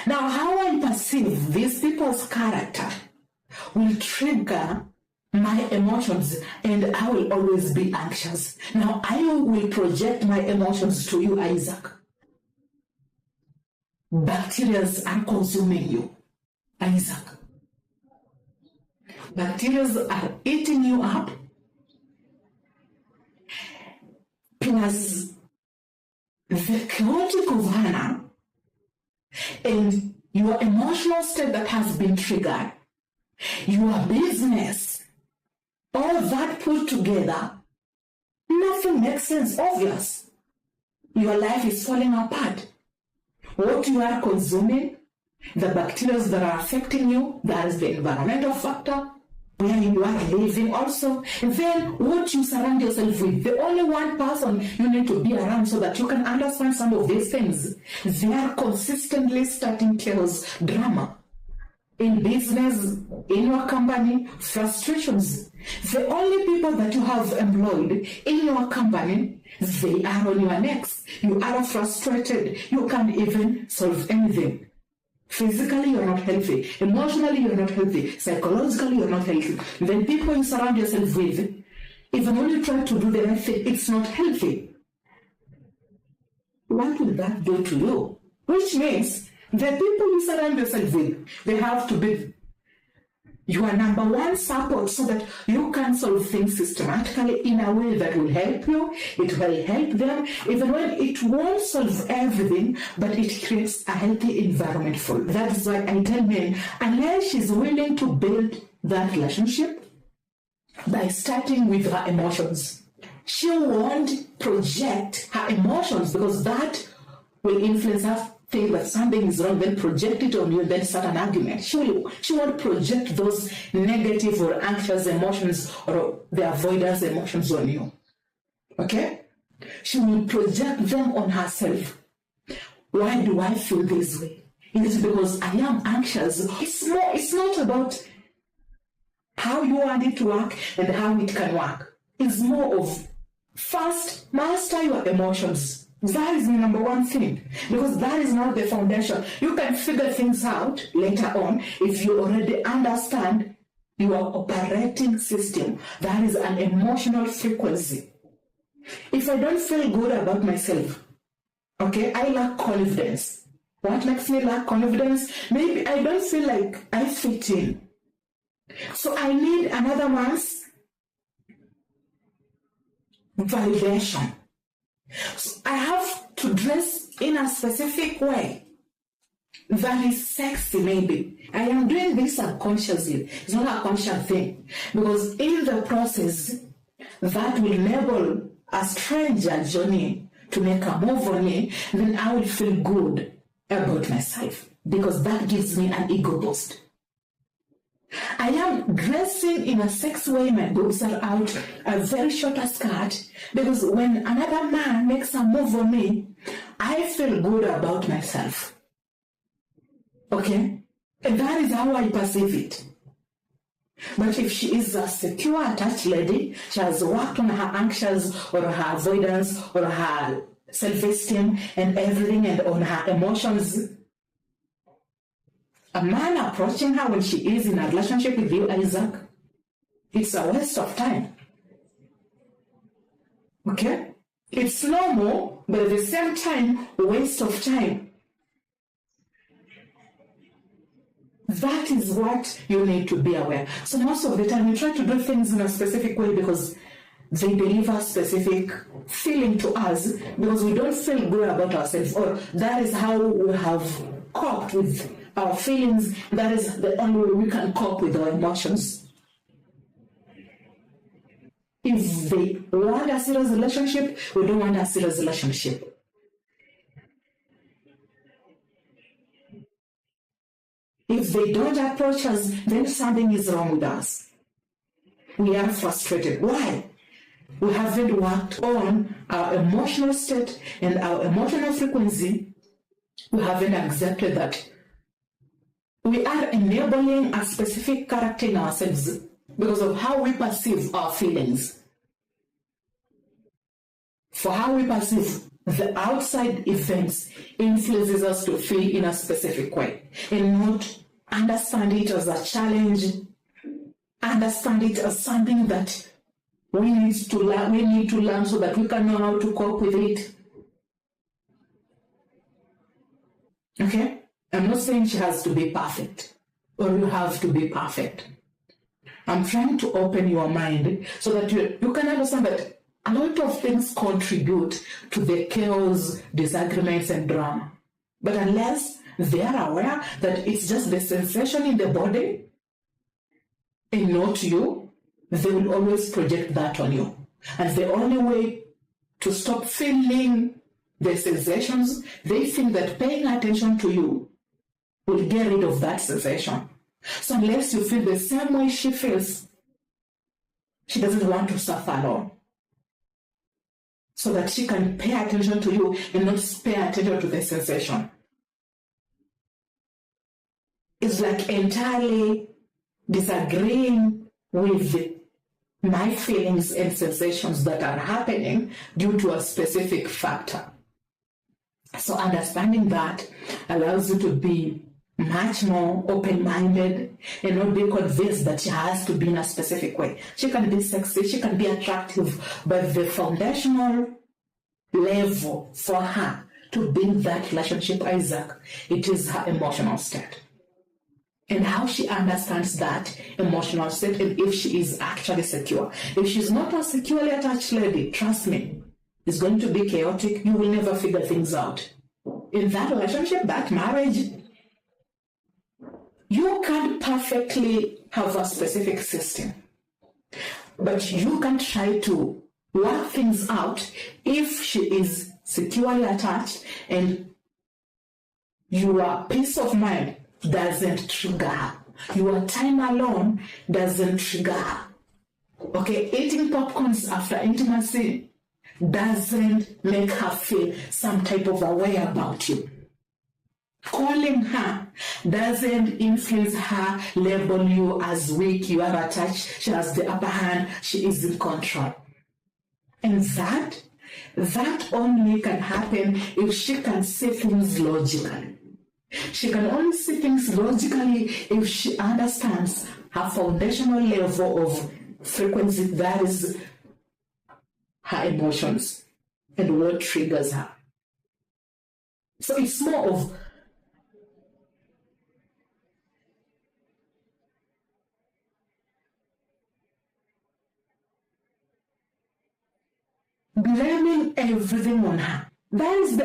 Now, how I perceive these people's character will trigger my emotions, and I will always be anxious. Now, I will project my emotions to you, Isaac. Bacteria are consuming you, Isaac. Bacteria are eating you up. Plus the chaotic of Hannah and your emotional state that has been triggered, your business, all that put together, nothing makes sense, obvious. Your life is falling apart. What you are consuming, the bacteria that are affecting you, that is the environmental factor, where you are living also. And then what you surround yourself with, the only one person you need to be around so that you can understand some of these things. They are consistently starting chaos, drama. In business, in your company, frustrations. The only people that you have employed in your company, they are on your necks. You are frustrated. You can't even solve anything. Physically, you're not healthy. Emotionally, you're not healthy. Psychologically, you're not healthy. Then people you surround yourself with, even when you try to do the right thing, it's not healthy. What will that do to you? Which means the people you surround yourself with, they have to be your number one support so that you can solve things systematically in a way that will help you, it will help them, even when it won't solve everything, but it creates a healthy environment for you. That is why I tell men, unless she's willing to build that relationship by starting with her emotions, she won't project her emotions because that will influence her. Think that something is wrong, then project it on you, then start an argument. She won't project those negative or anxious emotions or the avoidance emotions on you. Okay? She will project them on herself. Why do I feel this way? It is because I am anxious. It's not about how you want it to work and how it can work. It's more of first master your emotions. That is the number one thing, because that is not the foundation. You can figure things out later on if you already understand your operating system. That is an emotional frequency. If I don't feel good about myself, okay, I lack confidence. What makes me lack confidence? Maybe I don't feel like I fit in. So I need another man's validation. So I have to dress in a specific way that is sexy, maybe. I am doing this subconsciously. It's not a conscious thing. Because in the process, that will enable a stranger journey to make a move on me, then I will feel good about myself. Because that gives me an ego boost. I am dressing in a sexy way, my boobs are out, a very short skirt, because when another man makes a move on me, I feel good about myself. Okay? And that is how I perceive it. But if she is a secure, attached lady, she has worked on her anxious or her avoidance or her self-esteem and everything and on her emotions, a man approaching her when she is in a relationship with you, Isaac, it's a waste of time. Okay? It's normal, but at the same time, waste of time. That is what you need to be aware. So most of the time, we try to do things in a specific way because they deliver specific feeling to us because we don't feel good about ourselves, or that is how we have coped with our feelings. That is the only way we can cope with our emotions. If they want a serious relationship, we don't want a serious relationship. If they don't approach us, then something is wrong with us. We are frustrated. Why? We haven't worked on our emotional state and our emotional frequency. We haven't accepted that we are enabling a specific character in ourselves because of how we perceive our feelings. For how we perceive the outside events influences us to feel in a specific way and not understand it as a challenge, understand it as something that we need to learn so that we can know how to cope with it. Okay? I'm not saying she has to be perfect or you have to be perfect. I'm trying to open your mind so that you can understand that a lot of things contribute to the chaos, disagreements, and drama. But unless they are aware that it's just the sensation in the body and not you, they will always project that on you. And the only way to stop feeling the sensations, they think that paying attention to you will get rid of that sensation. So unless you feel the same way she feels, she doesn't want to suffer alone. So that she can pay attention to you and not pay attention to the sensation. It's like entirely disagreeing with my feelings and sensations that are happening due to a specific factor. So understanding that allows you to be much more open-minded and not be convinced that she has to be in a specific way. She can be sexy, she can be attractive, but the foundational level for her to build that relationship, Isaac, it is her emotional state. And how she understands that emotional state and if she is actually secure. If she's not a securely attached lady, trust me, it's going to be chaotic. You will never figure things out. In that relationship, that marriage, you can't perfectly have a specific system, but you can try to work things out if she is securely attached and your peace of mind doesn't trigger her. Your time alone doesn't trigger her. Okay, eating popcorns after intimacy doesn't make her feel some type of a way about you. Calling her doesn't influence her, label you as weak, you are attached, she has the upper hand, she is in control. And that only can happen if she can see things logically. She can only see things logically if she understands her foundational level of frequency, that is her emotions and what triggers her. So it's more of blaming everything on her. That is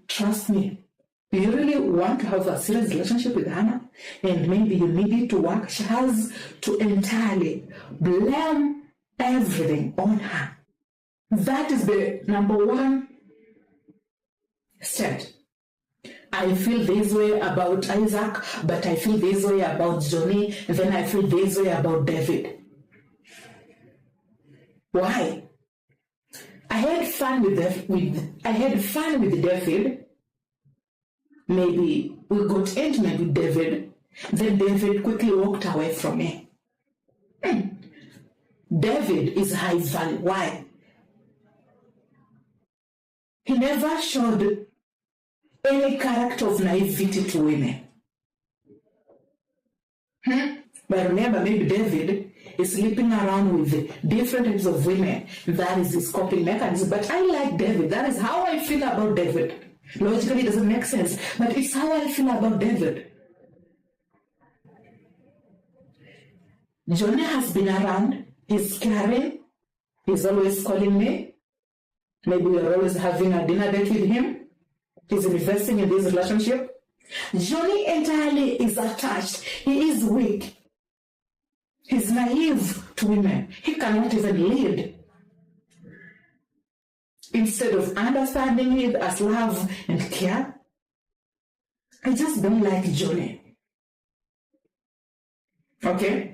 trust me, you really want to have a serious relationship with Hannah and maybe you need it to work, she has to entirely blame everything on her. That is the number one step. I feel this way about Isaac, but I feel this way about Johnny, and then I feel this way about David. Why? I had fun with David. Maybe we got intimate with David. Then David quickly walked away from me. David is high value. Why? He never showed any character of naivety to women. But remember, maybe David is sleeping around with different types of women. That is his coping mechanism. But I like David. That is how I feel about David. Logically, it doesn't make sense, but it's how I feel about David. Johnny has been around. He's caring. He's always calling me. Maybe we're always having a dinner date with him. He's investing in this relationship. Johnny entirely is attached. He is weak. He's naive to women. He cannot even lead. Instead of understanding it as love and care, I just don't like Johnny. Okay?